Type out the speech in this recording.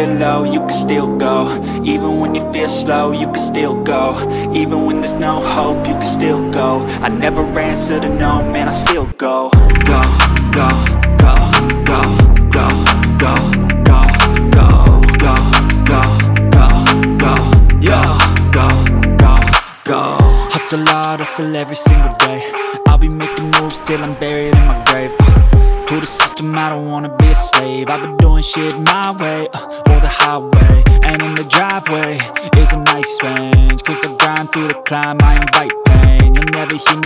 feel low, you can still go. Even when you feel slow, you can still go. Even when there's no hope, you can still go. I never answer to no, man, I still go. Go, go, go, go, go, go, go, go, go, go, go, go, yo, go, go, go. Hustle hard, hustle every single day. I'll be making moves till I'm buried in my grave. To the system, I don't wanna be a slave. I've been doing shit my way, or the highway. And in the driveway is a nice range, 'cause I grind through the climb, I invite pain. You'll never hear me